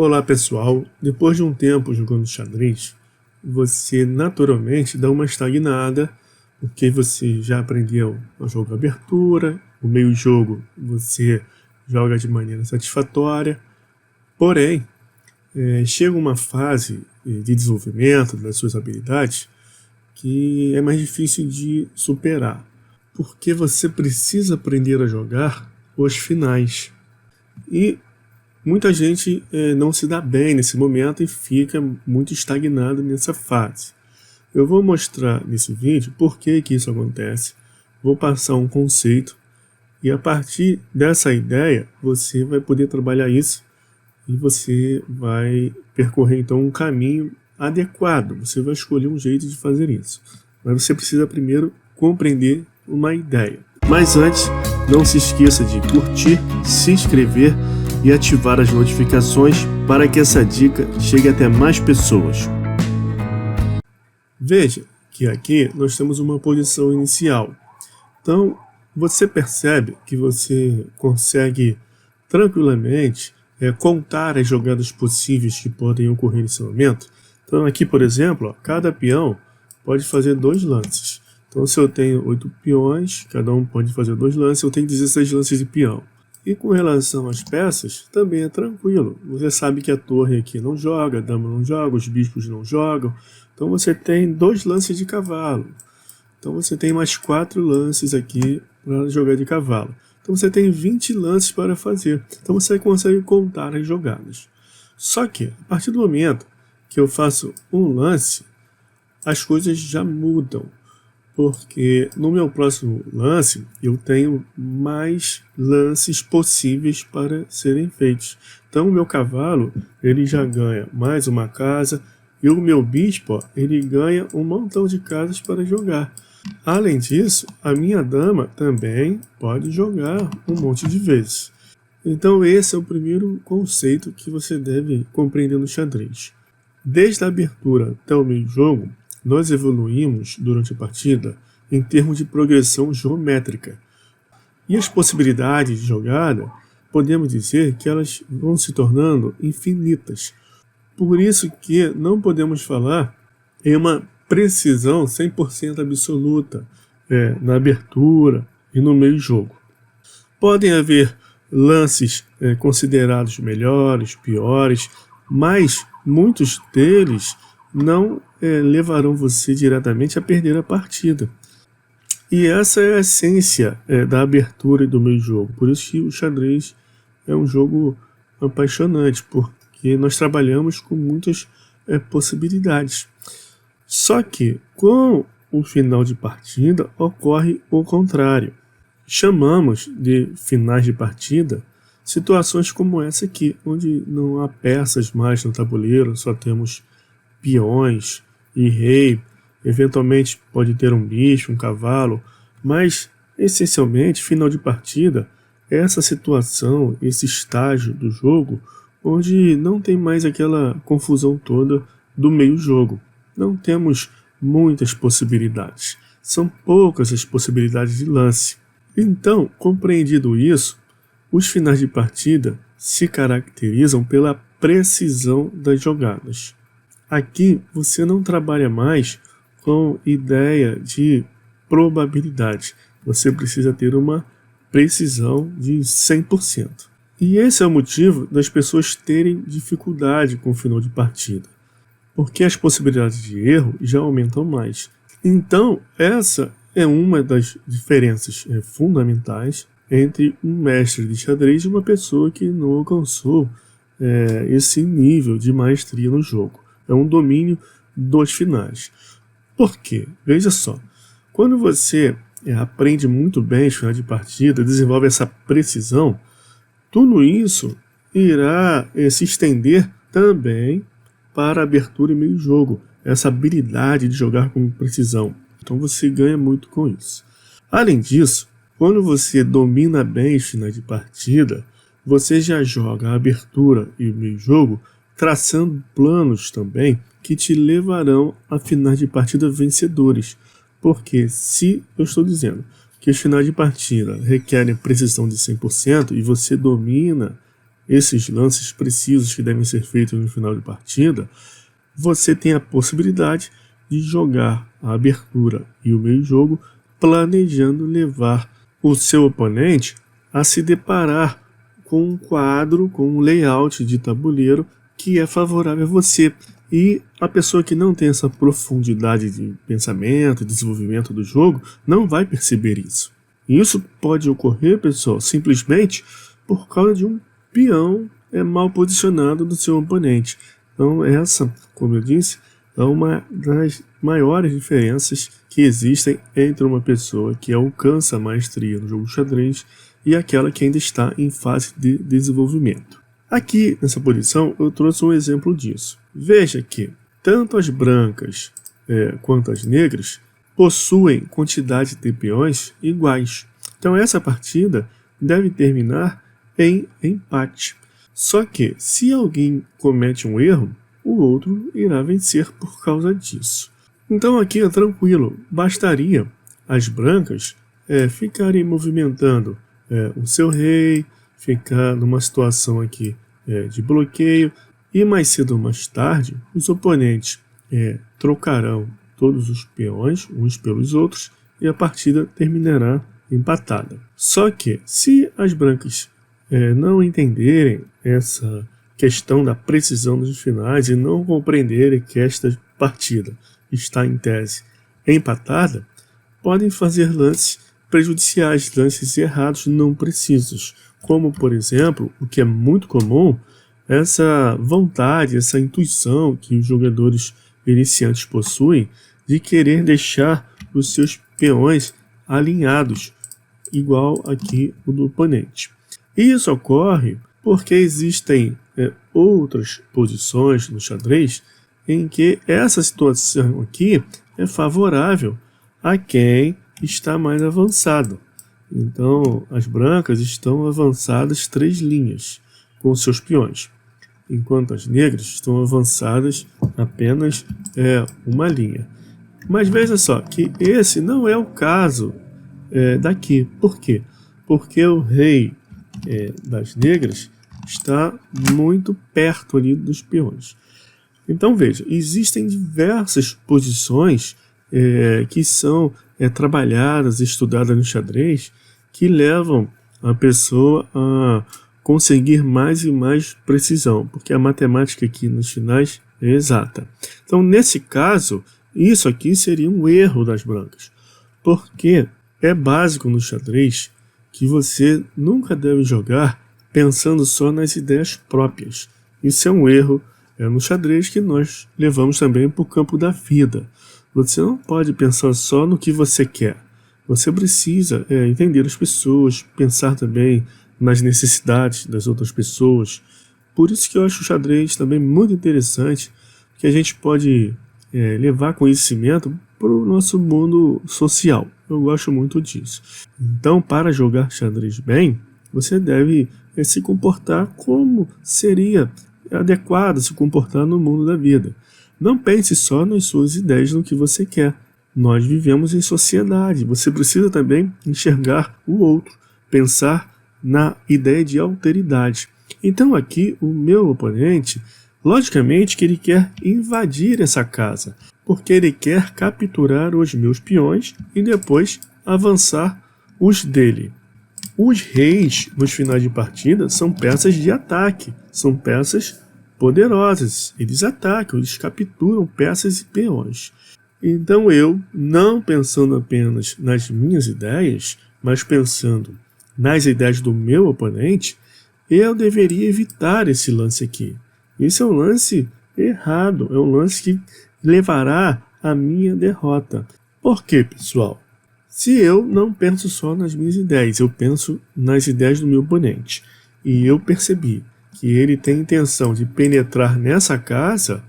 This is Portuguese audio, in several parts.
Olá pessoal, depois de um tempo jogando xadrez, você naturalmente dá uma estagnada, porque você já aprendeu a jogar abertura, o meio jogo você joga de maneira satisfatória, porém, chega uma fase de desenvolvimento das suas habilidades que é mais difícil de superar, porque você precisa aprender a jogar os finais. E muita gente não se dá bem nesse momento e fica muito estagnado nessa fase. Eu vou mostrar nesse vídeo por que isso acontece, vou passar um conceito e a partir dessa ideia você vai poder trabalhar isso e você vai percorrer então um caminho adequado, você vai escolher um jeito de fazer isso. Mas você precisa primeiro compreender uma ideia. Mas antes, não se esqueça de curtir, se inscrever e ativar as notificações para que essa dica chegue até mais pessoas. Veja que aqui nós temos uma posição inicial. Então, você percebe que você consegue tranquilamente contar as jogadas possíveis que podem ocorrer nesse momento. Então aqui, por exemplo, cada peão pode fazer 2 lances. Então se eu tenho 8 peões, cada um pode fazer 2 lances, eu tenho 16 lances de peão. E com relação às peças, também é tranquilo. Você sabe que a torre aqui não joga, a dama não joga, os bispos não jogam. Então você tem 2 lances de cavalo. Então você tem mais 4 lances aqui para jogar de cavalo. Então você tem 20 lances para fazer. Então você consegue contar as jogadas. Só que, a partir do momento que eu faço um lance, as coisas já mudam. Porque no meu próximo lance eu tenho mais lances possíveis para serem feitos. Então o meu cavalo ele já ganha mais uma casa e o meu bispo ele ganha um montão de casas para jogar. Além disso, a minha dama também pode jogar um monte de vezes. Então esse é o primeiro conceito que você deve compreender no xadrez. Desde a abertura até o meio jogo, nós evoluímos durante a partida em termos de progressão geométrica. E as possibilidades de jogada, podemos dizer que elas vão se tornando infinitas. Por isso que não podemos falar em uma precisão 100% absoluta na abertura e no meio jogo. Podem haver lances considerados melhores, piores, mas muitos deles não levarão você diretamente a perder a partida. E essa é a essência da abertura e do meio jogo. Por isso que o xadrez é um jogo apaixonante, porque nós trabalhamos com muitas possibilidades. Só que com o final de partida ocorre o contrário. Chamamos de finais de partida situações como essa aqui, onde não há peças mais no tabuleiro, só temos peões e rei, eventualmente pode ter um bicho, um cavalo, mas essencialmente final de partida é essa situação, esse estágio do jogo onde não tem mais aquela confusão toda do meio jogo. Não temos muitas possibilidades, são poucas as possibilidades de lance. Então, compreendido isso, os finais de partida se caracterizam pela precisão das jogadas. Aqui você não trabalha mais com ideia de probabilidade, você precisa ter uma precisão de 100%. E esse é o motivo das pessoas terem dificuldade com o final de partida, porque as possibilidades de erro já aumentam mais. Então, essa é uma das diferenças fundamentais entre um mestre de xadrez e uma pessoa que não alcançou esse nível de maestria no jogo. É um domínio dos finais. Por quê? Veja só, quando você aprende muito bem os finais de partida, desenvolve essa precisão, tudo isso irá se estender também para a abertura e meio jogo, essa habilidade de jogar com precisão. Então você ganha muito com isso. Além disso, quando você domina bem os finais de partida, você já joga a abertura e o meio jogo traçando planos também que te levarão a finais de partida vencedores. Porque se eu estou dizendo que os finais de partida requerem precisão de 100% e você domina esses lances precisos que devem ser feitos no final de partida, você tem a possibilidade de jogar a abertura e o meio-jogo planejando levar o seu oponente a se deparar com um quadro, com um layout de tabuleiro que é favorável a você. E a pessoa que não tem essa profundidade de pensamento, desenvolvimento do jogo, não vai perceber isso. E isso pode ocorrer, pessoal, simplesmente por causa de um peão mal posicionado do seu oponente. Então essa, como eu disse, é uma das maiores diferenças que existem entre uma pessoa que alcança a maestria no jogo xadrez e aquela que ainda está em fase de desenvolvimento. Aqui nessa posição eu trouxe um exemplo disso. Veja que tanto as brancas quanto as negras possuem quantidade de peões iguais. Então essa partida deve terminar em empate. Só que se alguém comete um erro, o outro irá vencer por causa disso. Então aqui é tranquilo, bastaria as brancas ficarem movimentando o seu rei, ficar numa situação aqui de bloqueio, e mais cedo ou mais tarde os oponentes trocarão todos os peões uns pelos outros e a partida terminará empatada. Só que se as brancas não entenderem essa questão da precisão dos finais e não compreenderem que esta partida está em tese empatada, podem fazer lances prejudiciais, lances errados não precisos, como por exemplo, o que é muito comum, essa vontade, essa intuição que os jogadores iniciantes possuem de querer deixar os seus peões alinhados, igual aqui o do oponente. E isso ocorre porque existem outras posições no xadrez em que essa situação aqui é favorável a quem está mais avançado. Então, as brancas estão avançadas 3 linhas com seus peões, enquanto as negras estão avançadas apenas uma linha. Mas veja só que esse não é o caso daqui. Por quê? Porque o rei das negras está muito perto ali dos peões. Então veja, existem diversas posições que são trabalhadas, estudadas no xadrez, que levam a pessoa a conseguir mais e mais precisão, porque a matemática aqui nos finais é exata. Então nesse caso, isso aqui seria um erro das brancas, porque é básico no xadrez que você nunca deve jogar pensando só nas ideias próprias. Isso é um erro no xadrez que nós levamos também para o campo da vida. Você não pode pensar só no que você quer. Você precisa entender as pessoas, pensar também nas necessidades das outras pessoas. Por isso que eu acho o xadrez também muito interessante, que a gente pode levar conhecimento para o nosso mundo social. Eu gosto muito disso. Então, para jogar xadrez bem, você deve se comportar como seria adequado se comportar no mundo da vida. Não pense só nas suas ideias, no que você quer. Nós vivemos em sociedade. Você precisa também enxergar o outro, pensar na ideia de alteridade. Então aqui o meu oponente, logicamente que ele quer invadir essa casa, porque ele quer capturar os meus peões e depois avançar os dele. Os reis nos finais de partida são peças de ataque, são peças poderosas. Eles atacam, eles capturam peças e peões. Então eu, não pensando apenas nas minhas ideias, mas pensando nas ideias do meu oponente, eu deveria evitar esse lance aqui. Esse é um lance errado, é um lance que levará à minha derrota. Por quê, pessoal? Se eu não penso só nas minhas ideias, eu penso nas ideias do meu oponente, e eu percebi que ele tem intenção de penetrar nessa casa,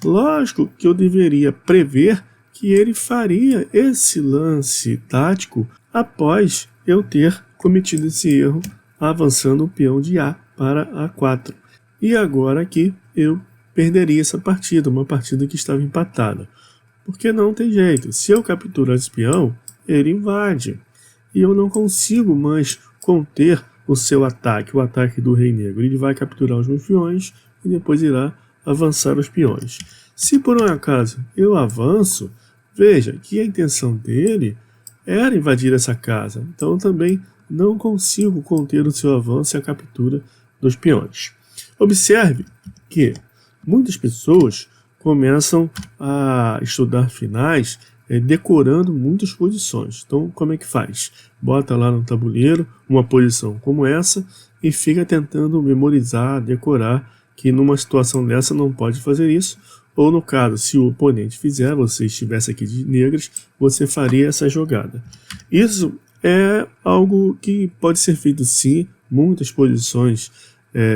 lógico que eu deveria prever que ele faria esse lance tático após eu ter cometido esse erro, avançando o peão de A para A4. E agora aqui eu perderia essa partida, uma partida que estava empatada. Porque não tem jeito, se eu capturar esse peão, ele invade. E eu não consigo mais conter o seu ataque, o ataque do rei negro. Ele vai capturar os meus peões e depois irá avançar os peões. Se por um acaso eu avanço, veja que a intenção dele era invadir essa casa. Então também não consigo conter o seu avanço e a captura dos peões. Observe que muitas pessoas começam a estudar finais decorando muitas posições. Então, como é que faz? Bota lá no tabuleiro uma posição como essa e fica tentando memorizar, decorar, que numa situação dessa não pode fazer isso. Ou no caso, se o oponente fizer, você estivesse aqui de negras, você faria essa jogada. Isso é algo que pode ser feito sim. Muitas posições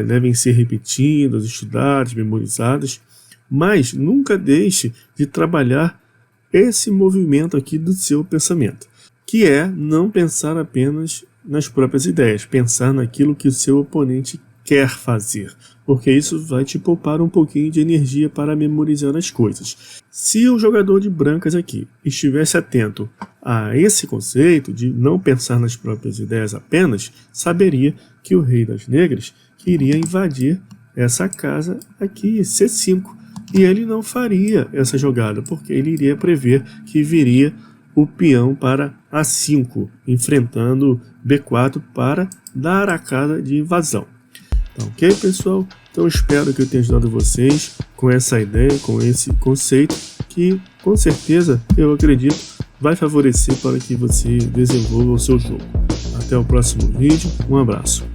devem ser repetidas, estudadas, memorizadas, mas nunca deixe de trabalhar esse movimento aqui do seu pensamento, que é não pensar apenas nas próprias ideias, pensar naquilo que o seu oponente quer fazer, porque isso vai te poupar um pouquinho de energia para memorizar as coisas. Se o jogador de brancas aqui estivesse atento a esse conceito de não pensar nas próprias ideias apenas, saberia que o rei das negras queria invadir essa casa aqui, C5, e ele não faria essa jogada, porque ele iria prever que viria o peão para A5, enfrentando B4 para dar a casa de invasão. Tá ok, pessoal? Então espero que eu tenha ajudado vocês com essa ideia, com esse conceito, que com certeza eu acredito vai favorecer para que você desenvolva o seu jogo. Até o próximo vídeo, um abraço.